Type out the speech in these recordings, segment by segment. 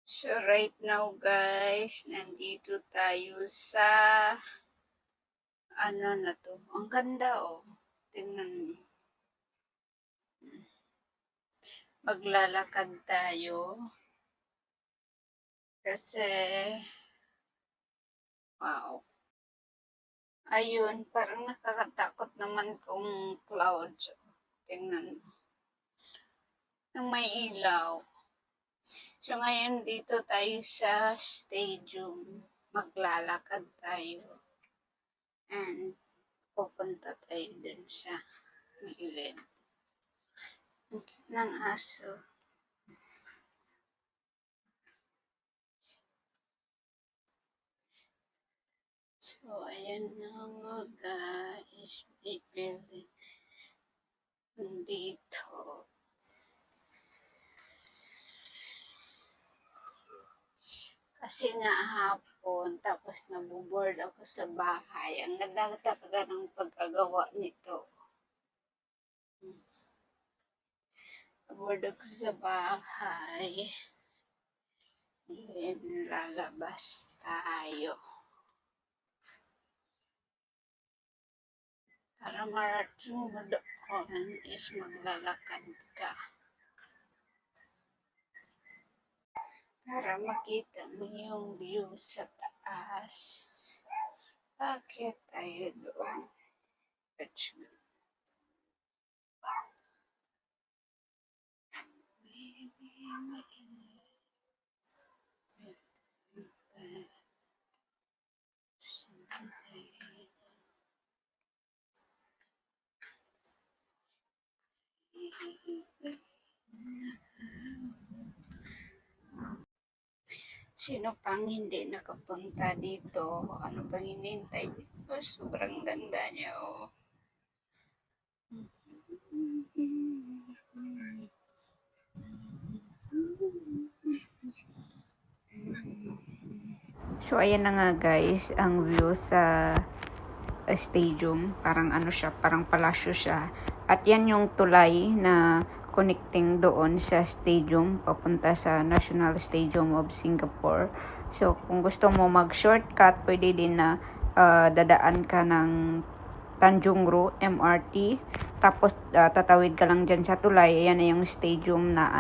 So right now guys, nandito tayo sa ano na to. Ang ganda oh. Tingnan mo. Maglalakad tayo kasi wow. Ayun, parang nakakatakot naman tong clouds. Tingnan mo. Nang may ilaw. So ngayon dito tayo sa stadium. Maglalakad tayo. And pupunta tayo dun sa gilid ng aso. So, ayan na nga guys, bibili dito. Kasi nga hapon, tapos nabuboard ako sa bahay. Ang ganda talaga ng pagkagawa nito. Naboard ako sa bahay. Then, lalabas tayo. Para marating mo doon is maglalakad ka. Para makita mo yung view sa taas. Bakit tayo doon? Let's go. Sino pang hindi nakapunta dito? Ano pang hinihintay? Oh, sobrang ganda niya, oh. So, ayan na nga guys, ang view sa stadium. Parang ano siya, parang palasyo siya. At yan yung tulay na connecting doon sa stadium, papunta sa National Stadium of Singapore. So, kung gusto mo mag-shortcut, pwede din na dadaan ka ng Tanjung Ru MRT. Tapos, tatawid ka lang dyan sa tulay. Ayan na yung stadium na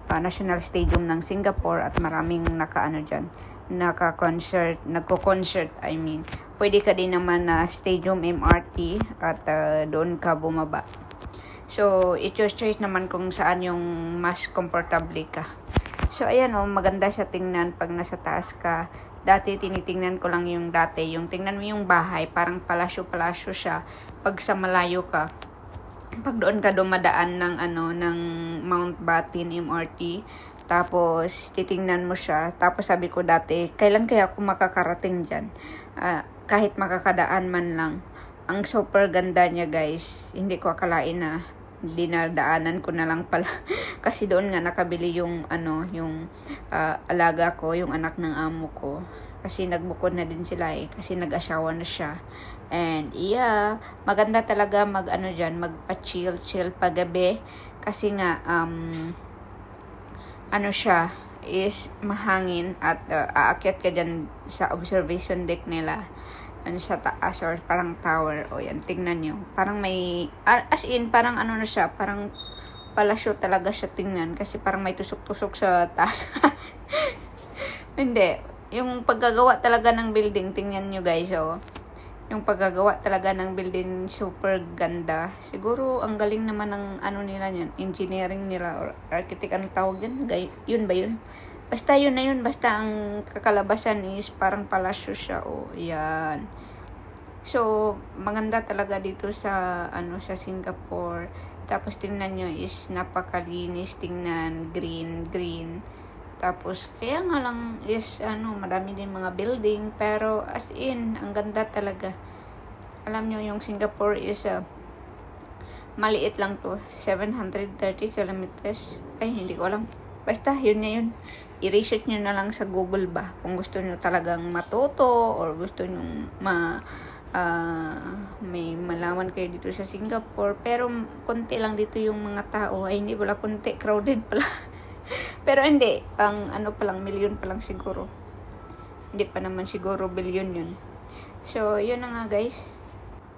National Stadium ng Singapore at maraming nagko-concert, Pwede ka din naman na Stadium MRT at doon ka bumaba. So, it's your choice naman kung saan yung mas comfortable ka. So, ayan maganda siya tingnan pag nasa taas ka. Dati, tinitingnan ko lang yung tingnan mo yung bahay, parang palasyo-palasyo siya. Pag sa malayo ka, pag doon ka dumadaan ng Mount Batin MRT, tapos titingnan mo siya, tapos sabi ko dati, kailan kaya ako makakarating dyan? Kahit makakadaan man lang. Ang super ganda niya guys, hindi ko akalain na dinadaanan ko na lang pala. Kasi doon nga nakabili yung alaga ko, yung anak ng amo ko. Kasi nagbukod na din sila kasi nag-asawa na siya. And yeah, maganda talaga magpa-chill paggabi kasi nga siya is mahangin at aakyat ka dyan sa observation deck nila sa taas or parang tower. O yan, tingnan nyo. Parang may, as in, parang na siya, parang palasyo talaga siya tingnan kasi parang may tusok-tusok sa taas. Hindi. Yung paggagawa talaga ng building, tingnan nyo guys, yung paggagawa talaga ng building super ganda. Siguro ang galing naman ng nila yan, engineering nila or architect, anong tawag yan? Yun ba yun? Basta yun na yun, basta ang kakalabasan is parang palasyo siya. Yan. So, maganda talaga dito sa sa Singapore. Tapos tingnan nyo is napakalinis tingnan, green. Tapos, kaya nga lang is, marami din mga building, pero as in, ang ganda talaga. Alam nyo, yung Singapore is, maliit lang to, 730 kilometers. Ay, hindi ko alam. Basta, yun na yun. I-research nyo na lang sa Google ba, kung gusto nyo talagang matuto, or gusto nyo may malaman kayo dito sa Singapore. Pero, konti lang dito yung mga tao. Ay, hindi pala konti, crowded pala. Pero hindi, ang ano pa lang, milyon pa lang siguro. Hindi pa naman siguro bilyon yun. So, yun na nga guys.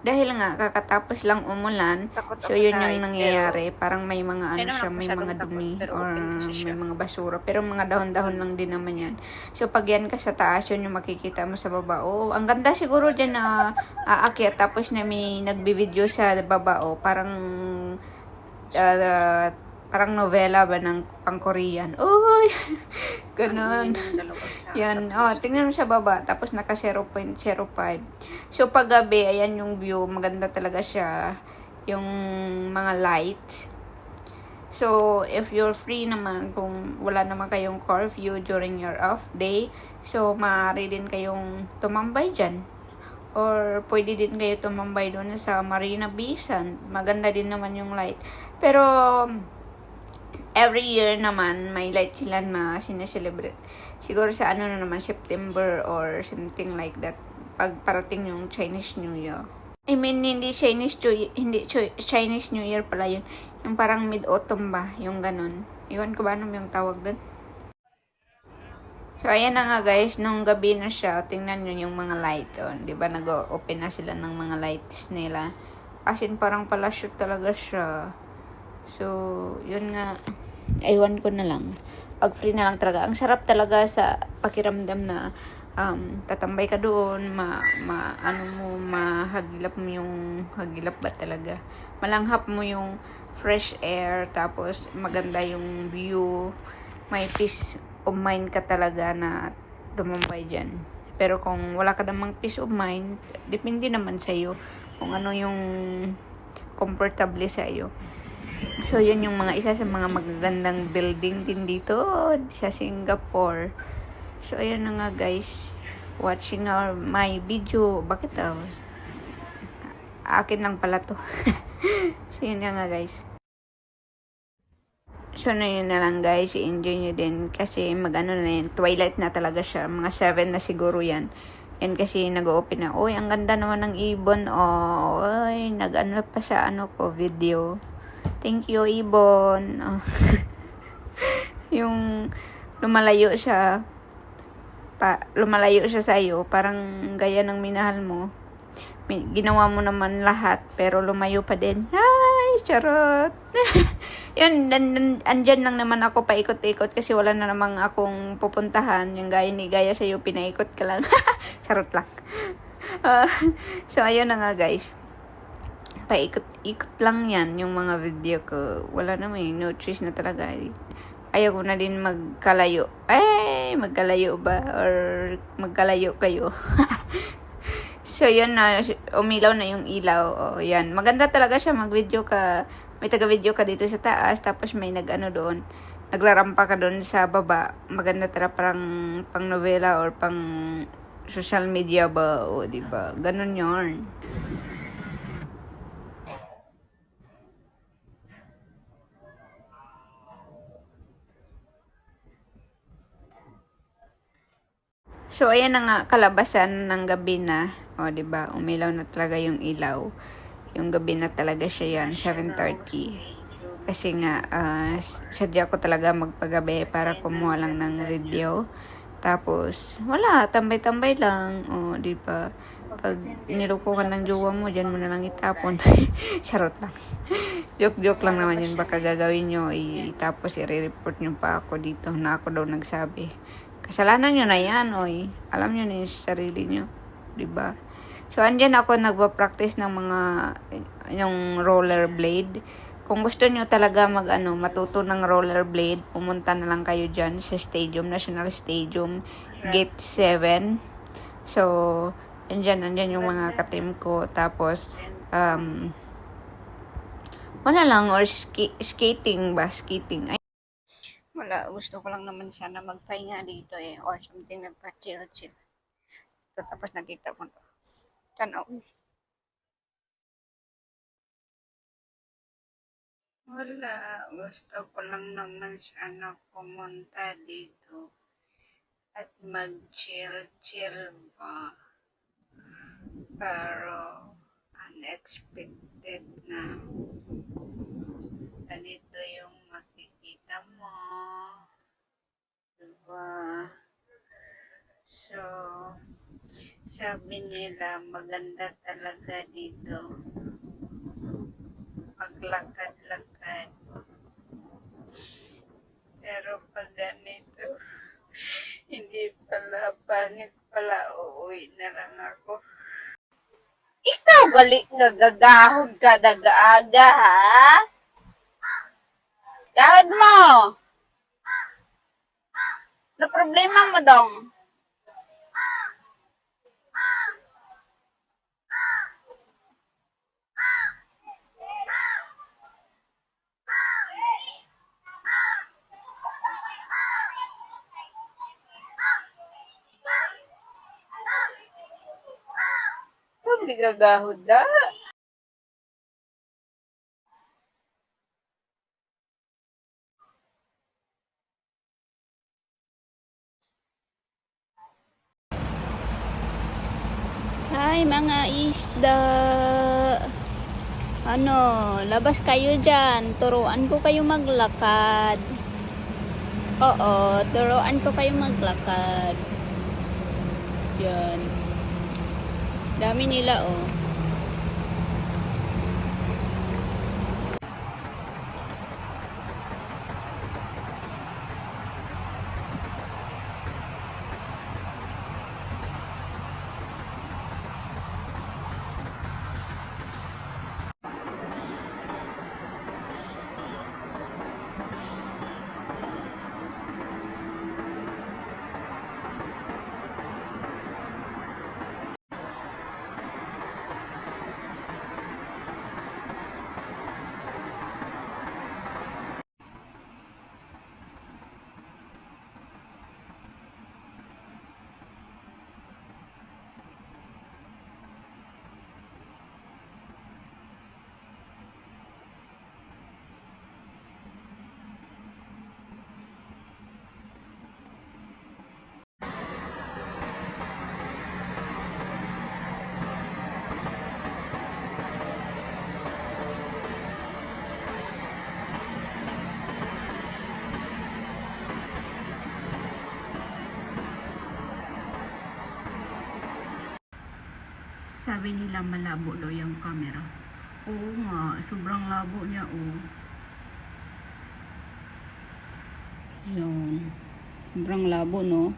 Dahil nga, kakatapos lang umulan, so yun yung nangyayari. Parang may mga ano siya, may mga dumi or may mga basura. Pero mga dahon-dahon lang din naman yan. So pag yan ka sa taas, yun yung makikita mo sa baba. Oh, ang ganda siguro dyan na aakyat. Tapos na may nagbi-video sa baba. Oh, parang parang novela ba ng pang-Korean. Uy! Ganun. Yan. Oh, tingnan mo sa baba. Tapos naka 0.05. So, pag gabi, ayan yung view. Maganda talaga siya. Yung mga lights. So, if you're free naman, kung wala naman kayong curfew during your off day, so, maaari din kayong tumambay dyan. Or, pwede din kayo tumambay doon sa Marina Bay Sand. Maganda din naman yung light. Pero, every year naman, may light sila na sineselebrate. Siguro sa ano na naman, September or something like that. Pag parating yung Chinese New Year. I mean, hindi Chinese New Year pala yun. Yung parang mid-autumn ba? Yung ganun. Iwan ko ba anong yung tawag dun? So, ayan na nga guys. Nung gabi na siya, tingnan nyo yung mga light. Oh. Diba, nag-open na sila ng mga lights nila. As in, parang palashoot talaga siya. So, yun nga. Aywan ko na lang. Pag free na lang talaga. Ang sarap talaga sa pakiramdam na tatambay ka doon, mahagilap mo yung, hagilap ba talaga? Malanghap mo yung fresh air, tapos maganda yung view. May peace of mind ka talaga na tumambay dyan. Pero kung wala ka namang peace of mind, depende naman sa'yo kung ano yung comfortable sa'yo. So, yun yung mga isa sa mga magagandang building din dito sa Singapore. So, ayun na nga guys. Watching my video. Bakit akin lang pala to. So, yun na nga guys. So, na yun na lang guys. Enjoy nyo din. Kasi magano na yun. Twilight na talaga siya. Mga 7 na siguro yan. Yan kasi nag-open na. Uy, ang ganda naman ng ibon. Oh, uy, nag-ano pa sa video. Thank you, ibon. Oh. Yung lumalayo siya sa iyo, parang gaya ng minahal mo. Ginawa mo naman lahat, pero lumayo pa din. Ay, charot. Yun, andyan lang naman ako paikot-ikot kasi wala na namang akong pupuntahan. Yung gaya sa iyo, pinaikot ka lang. Charot lang. So, ayun na nga guys. Paikot-ikot lang yan yung mga video ko. Wala naman, no choice na talaga. Ayaw ko na din magkalayo. Magkalayo ba? Or magkalayo kayo? So, yun na. Umilaw na yung ilaw. O, yan. Maganda talaga siya mag-video ka. May taga-video ka dito sa taas. Tapos may doon. Naglarampa ka doon sa baba. Maganda talaga parang pang novela or pang social media ba? O, diba? Ganun yun. So, ayan na nga, kalabasan ng gabi na. O, diba? Umilaw na talaga yung ilaw. Yung gabi na talaga siya yan, 7:30. Kasi nga, sadya ko talaga magpagabi para kumuha lang ng video. Tapos, wala, tambay-tambay lang. O, diba? Pag nilukuhan ng jowa mo, dyan mo na lang itapon. Charot lang. Joke-joke lang naman yun. Baka gagawin nyo, tapos i-report nyo pa ako dito na ako daw nagsabi. Kasalanan nyo na yan, oy. Alam nyo na yung sarili nyo. Diba? So, andyan ako nagpa-practice ng yung rollerblade. Kung gusto nyo talaga matuto ng rollerblade, pumunta na lang kayo dyan sa stadium, National Stadium, Gate 7. So, andyan yung mga ka-team ko. Tapos, wala lang, or skating ba? Skating. Wala, gusto ko lang naman sana magpahinga dito or something, nagpa-chill. So, tapos nakita ko to. Tanaw. Wala, gusto ko lang naman sana pumunta dito at mag-chill ba. Pero, unexpected na. Ganito yung makikita mo. sabi nila maganda talaga dito. Maglakad-lakad. Pero pag ganito, hindi pala, pangit pala, uuwi na lang ako. Ikaw balik nga gagahod ka daga-aga, ha? Gahod mo! Na problema mo dong? Hindi gagahod da. Hi mga isda. Ano, labas kayo dyan. Turuan ko kayo maglakad. Oo, turuan ko kayo maglakad. Yan. Dami nila oh. Sabi nila malabo daw yung camera. Oo nga, sobrang labo niya oh. Yun. Sobrang labo no.